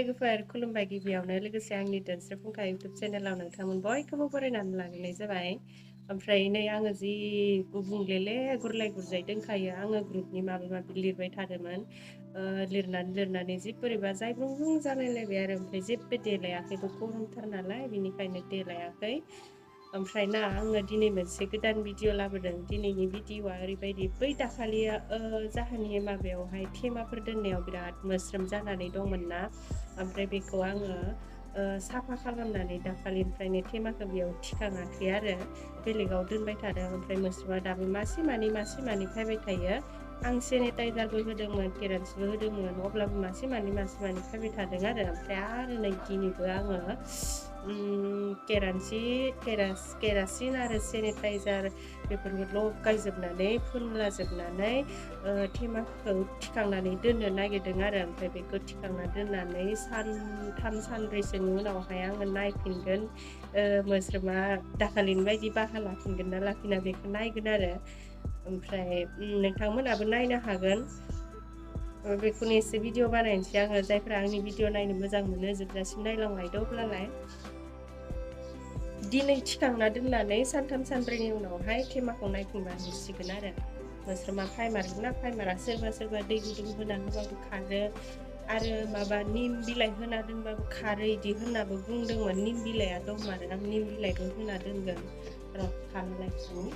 लोगोफोर खुलुमबाय गिबियावनो लोगोसे आंनि दोनस्रो फुंखा इउटुब चेनेलाव नोंथांमोन बयखौबो बरायनानै लाग्रोनाय जाबाय। ओमफ्राय नै आङो जि गुबुंलेले गुरलाय गुरजाय दोनखायो आङो ग्रुपनि माबा माबि लिरबाय थादोंमोन। लिरनानै जि बोरैबा जायब्रुं जालायलायबाय आरो ओमफ्राय जेबो देलायाखैबो गरमथार नालाय बेनिखायनो देलायाखै। ओमफ्राय ना आङो दिनै मोनसे गोदान भिडिअ लाबोदों। दिनैनि भिडिअआ ओरैबायदि बै दाखालिया जाहानि माबायावहाय थेमाफोर दोननायाव बिराद मोस्रोम जानानै दंमोन ना ओमफ्राय बेखौ आङो साफा खालामनानै दाखालिनिफ्रायनो थेमाखौ बेयाव थिखाङाखै आरो बेलेगाव दोनबाय थादों। ओमफ्राय मोस्रोमा दाबो मासे मानै फैबाय थायो। आं सेनिटाइजारबो होदोंमोन केरासिनबो होदोंमोन अब्लाबो मासे मानै फैबाय थादों आरो ओमफ्राय आरो नै दिनैबो आङो केरासिन आरो सेनिटाइजार बेफोरखौ लगायजोबनानै फुनलाजोबनानै थेमाखौ थिखांनानै दोननो नागिरदों आरो ओमफ्राय बेखौ थिखांना दोननानै सानथाम सानब्रैसोनि उनावहाय आङो नायफिनगोन। मोस्रोमा दाखालिनि बायदि बाहा लाफिनगोन ना लाफिना बेखौ नायगोन आरो ओमफ्राय नोंथांमोनाबो नायनो हागोन। बेखौनो एसे भिडिअ बानायनोसै आङो जायफ्रा आंनि भिडिअ नायनो मोजां मोनो जोबजासिम नायलांलायदो अब्लालाय। दिनै थिखांना दोननानै सानथाम सानब्रैनि उनावहाय थेमाखौ नायफिनबा नुसिगोन आरो मोस्रोमा फायमारगोन ना फायमारा सोरबा दै गुदुं होना होबाबो खारो आरो माबा निम बिलाइ होना दोनबाबो खारो इदि होननाबो बुंदोंमोन। निम बिलाइया दंमारो आं निम बिलाइखौ होना दोनगोन र' खानो लायखांनि।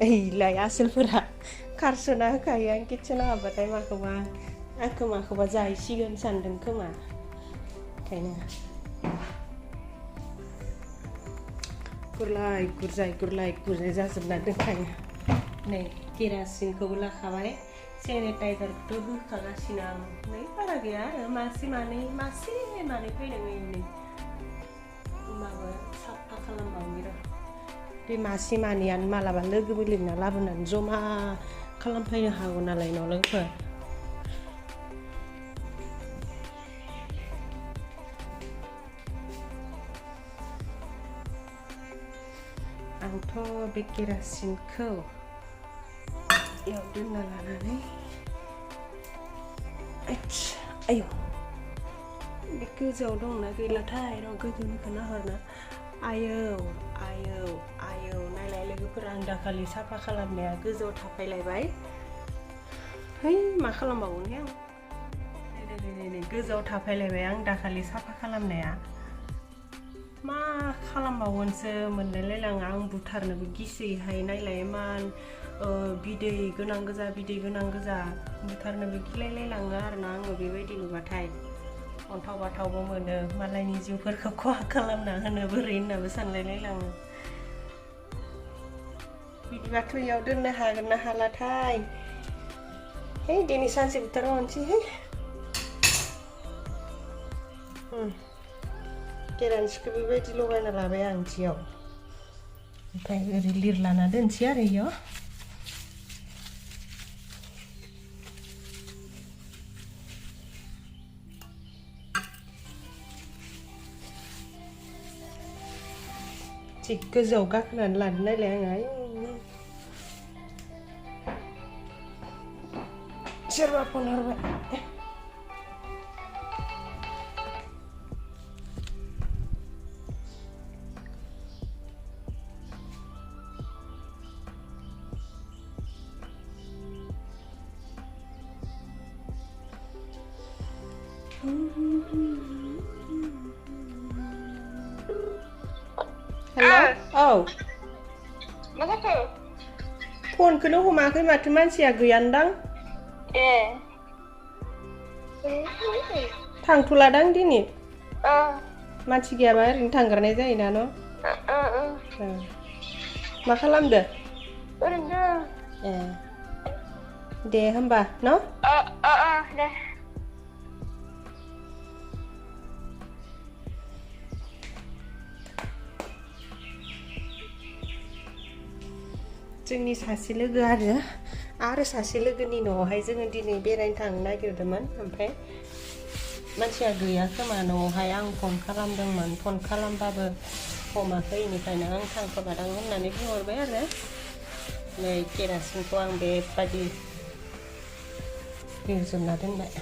ओइलाय आसोलफोरा खारसोना होखायो आं किटसेनाव हाबबाथाय माखौबा जाहैसिगोन सानदों खोमा ओंखायनो गुरलाय गुरजाय जाजोबना दोनखायो। नै केरासिनखौबो लाखाबाय सेनिटाइजारखौथ' होखागासिनो आं नै बारा गैया आरो मासे मानै फैदों नै माबा साफा खालामबावनि र' बे मासे मानैयानो मालाबा लोगोबो लिंना लाबोनानै जमा खालामफैनो हागौ नालाय न' लोगोफोर। आंथ' बे केरासिनखौ इयाव दोनना लानानै आयौ बे गोजौआव दंना गैलाथाय र' गोजौनिखौ नाहरना आयौ नायलाय लोगोफोरा आं दाखालि साफा खालामनाया गोजौआव थाफैलायबाय। है मा खालामबावगोन आं नै गोजौआव थाफैलायबाय आं दाखालि साफा खालामनाया मा खालामबावगोनसो मोनलायलायलाङो आं बुथारनोबो गिसैहाय नायलाय इमान बिदै गोनां गोजा बुथारनोबो गिलायलायलाङो आरोना आङो बेबायदि नुबाथाय अन्थाव बाथावबो मोनो मालायनि जिउफोरखौ खहा खालामना होनो बोरै होननाबो सानलायलायलाङो। बिदिबाथ' इयाव दोननो हागोन ना हालाथाय है दिनै सानसे बुथारबावनोसै है केरासिनखौ बेबायदि लगायना लाबाय आं जियाव ओमफ्राय ओरै लिरलाना दोनसै आरो इयाव थिग गोजौआव गाखोनानै लानो नायलाय आङो सोरबा फन हरबाय हेल' औ मा जाखो? फनखौनो हमाखै माथो मानसिया गैयानोदां। थांथ'लादां दिनै मानसि गैयाबा ओरैनो थांग्रोनाय जायोना न'? मा खालामदो? ओरैनो दे होमबा न'? दे जोंनि सासे लोगो आरो आरो सासे लोगोनि न'आवहाय जोङो दिनै बेरायनो थांनो नागिरदोंमोन ओमफ्राय मानसिया गैया खोमा न'आवहाय आं फन खालामदोंमोन फन खालामबाबो हमाखै बेनिखायनो आं थांथ'लादां होननानै बुंहरबाय आरो नै केरासिनखौ आं बेबादि लिरजोबना दोनबाय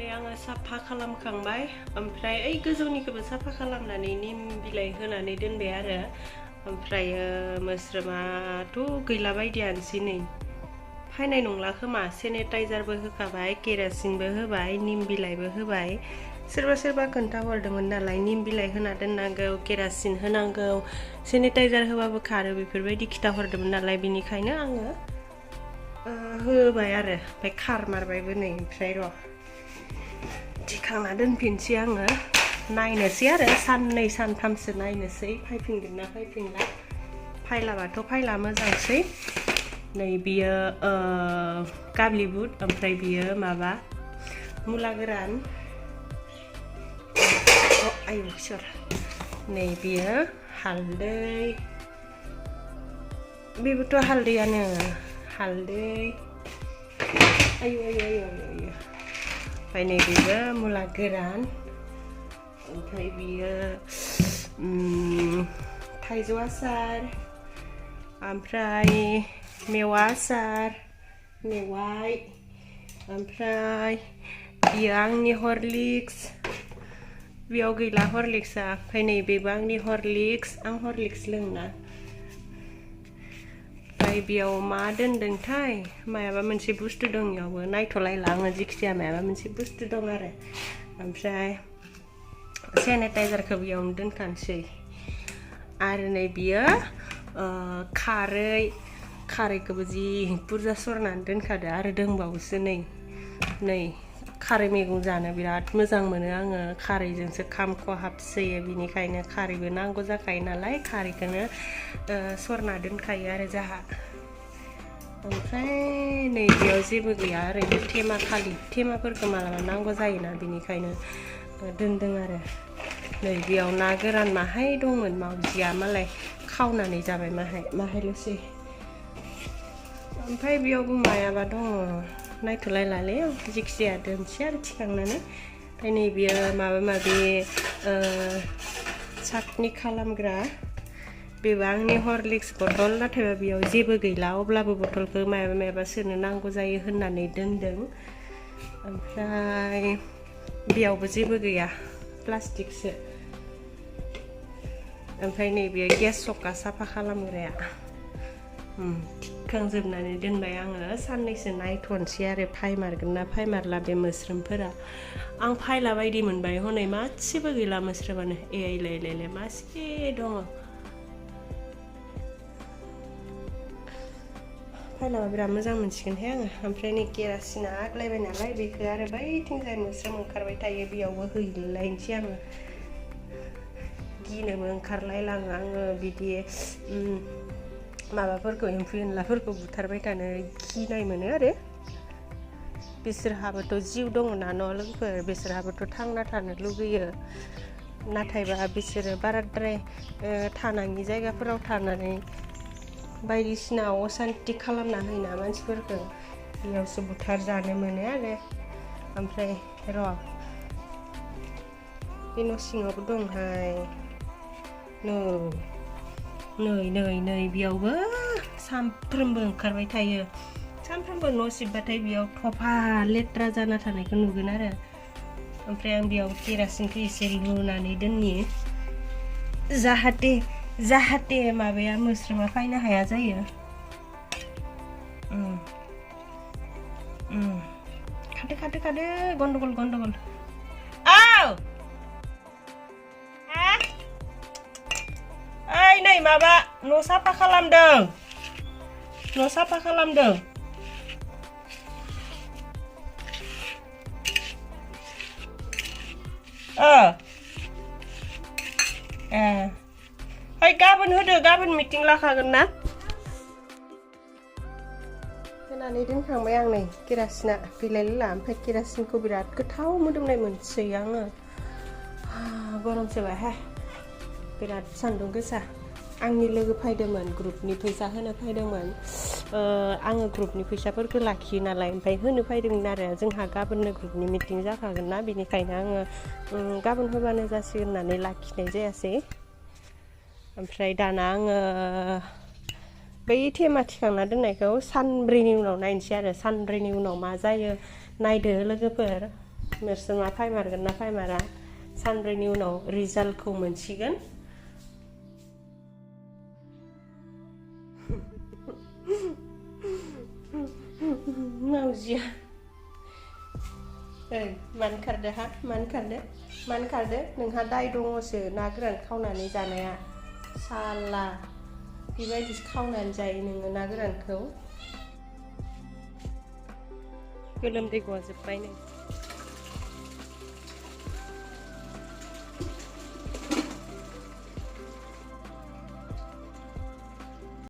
आङो साफा खालामखांबाय ओमफ्राय ओइ गोजौनिखौबो साफा खालामनानै निम बिलाइ होनानै दोनबाय आरो ओमफ्रायो मोस्रोमाथ' गैला बायदियानोसै नै फायनाय नंला खोमा सेनिटाइजारबो होखाबाय केरासिनबो होबाय निम बिलाइबो होबाय सोरबा सोरबा खोन्थाहरदोंमोन नालाय निम बिलाइ होना दोननांगौ केरासिन होनांगौ सेनिटाइजार होबाबो खारो बेफोरबायदि खिथाहरदोंमोन नालाय बिनिखायनो आङो होबाय आरो ओमफ्राय खारमारबायबो नै ओमफ्राय र' थिखांना दोनफिनसै आङो नायनोसै आरो साननै सानथामसो नायनोसै फैफिनगोन ना फैफिनला फायलाबाथ' फायला मोजांसै नै बियो काबलि बुट ओमफ्राय बियो माबा मुला गोरान आयौ सोर नै बियो हालदै बेबोथ' हालदैयानो हालदै आयौ आयौ आयौ आयौ ओमफ्राय नै बेबो मुला गोरान ओमफ्राय बियो थाइजौ आसार ओमफ्राय मेवा आसार मेवाइ ओमफ्राय बियो आंनि हरलिक्स बेयाव गैला हरलिक्सआ ओमफ्राय नै बेबो आंनि हरलिक्स आं हरलिक्स लोङोना ओमफ्राय बेयाव मा दोनदोंथाय मायाबा मोनसे बुस्थु दं बेयावबो नायथ'लायला आङो जिखिजाया मायाबा मोनसे बुस्थु दं आरो ओमफ्राय सेनिटाइजारखौ बेयावनो दोनखानोसै आरो नै बियो खारैखौबो जि बुरजा सरनानै दोनखादो आरो दंबावोसो नै खारै मैगं जानो बिराद मोजां मोनो आङो खारैजोंसो खाम खहाबसोयो बिनिखायनो खारैबो नांगौ जाखायो नालाय खारैखौनो सरना दोनखायो आरो जाहा ओमफ्राय नै बेयाव जेबो गैया ओरैनो थेमाफोरखौ मालाबा नांगौ जायोना बिनिखायनो दोनदों आरो नै बेयाव ना गोरान माहाय दंमोन मावजिया मालाय खावनानै जाबाय माहायल'सै ओमफ्राय बेयावबो मायाबा दङ नायथ'लायलालै जिखिजाया दोनसै आरो थिखांनानै ओमफ्राय नै बियो माबा माबि चाटनि खालामग्रा बेबो आंनि हरलिक्स बथल नाथायबा बेयाव जेबो गैला अब्लाबो बथलखौ मायाबा सोनो नांगौ जायो होननानै दोनदों ओमफ्राय बेयावबो जेबो गैया प्लास्टिकसो ओमफ्राय नैबे गेस सका साफा खालामग्राया थिखांजोबनानै दोनबाय आङो साननैसो नायथ'नोसै आरो फायमारगोन ना फायमारला बे मोस्रोमफोरा आं फायला बायदि मोनबाय हनै मासेबो गैला मोस्रोमानो एलाय मासे दङ फायलाबा बिराद मोजां मोनसिगोनहाय आङो ओमफ्राय नै केरासिना आग्लायबाय नालाय बेखौ आरो बैथिंजाय मोस्रोम ओंखारबाय थायो बेयावबो हैलायनोसै आङो गिनोबो ओंखारलायलाङो आङो बिदि माबाफोरखौ एम्फौ एनलाफोरखौ बुथारबाय थानो गिनाय मोनो आरो बिसोरहाबोथ' जिउ दङ ना न' लोगोफोर बिसोरहाबोथ' थांना थानो लुगैयो नाथायबा बिसोरो बाराद्राय थानाङि जायगाफोराव थानानै बायदिसिना असान्ति खालामना होयोना मानसिफोरखौ बेयावसो बुथार जानो मोनो आरो ओमफ्राय र' बे न' सिङावबो दंहाय नै बेयावबो सानफ्रोमबो ओंखारबाय थायो सानफ्रोमबो न' सिबबाथाय बेयाव थफा लेथ्रा जाना थानायखौ नुगोन आरो ओमफ्राय आं बेयाव केरासिनखौ एसे लुनानै दोननि जाहाथे माबाया मोस्रोमा फैनो हाया जायो खादो गन्डगल ओइ नै माबा न' साफा खालामदों ओइ गाबोन होदो गाबोन मिटिं लाखागोन ना होनानै दोनखांबाय आं नै केरासिना गैलायला ओमफ्राय केरासिनखौ बिराद गोथाव मोदोमनाय मोनसै आङो गरमसोबाय बिराद सान्दुं गोसा आंनि लोगो फैदोंमोन ग्रुपनि फैसा होनो फैदोंमोन आङो ग्रुपनि फैसाफोरखौ लाखियो नालाय ओमफ्राय होनो फैदोंमोन आरो जोंहा गाबोननो ग्रुपनि मिटिं जाखागोन ना बेनिखायनो आङो गाबोन होबानो जासिगोन होननानै लाखिनाय जायासै ओमफ्राय दाना आङो बै थेमा थिखांना दोननायखौ सानब्रैनि उनाव नायनोसै आरो सानब्रैनि उनाव मा जायो नायदो लोगोफोर मोस्रोमा फैमारगोन ना फैमारा सानब्रैनि उनाव रिजाल्टखौ मोनसिगोन मावजिया ओइ मानो खारदो नोंहा दाय दङसो ना गोरान खावनानै जानाया साला बेबायदिसो खावनानै जायो नोङो ना गोरानखौ गोलोमदै गजोब्बाय नै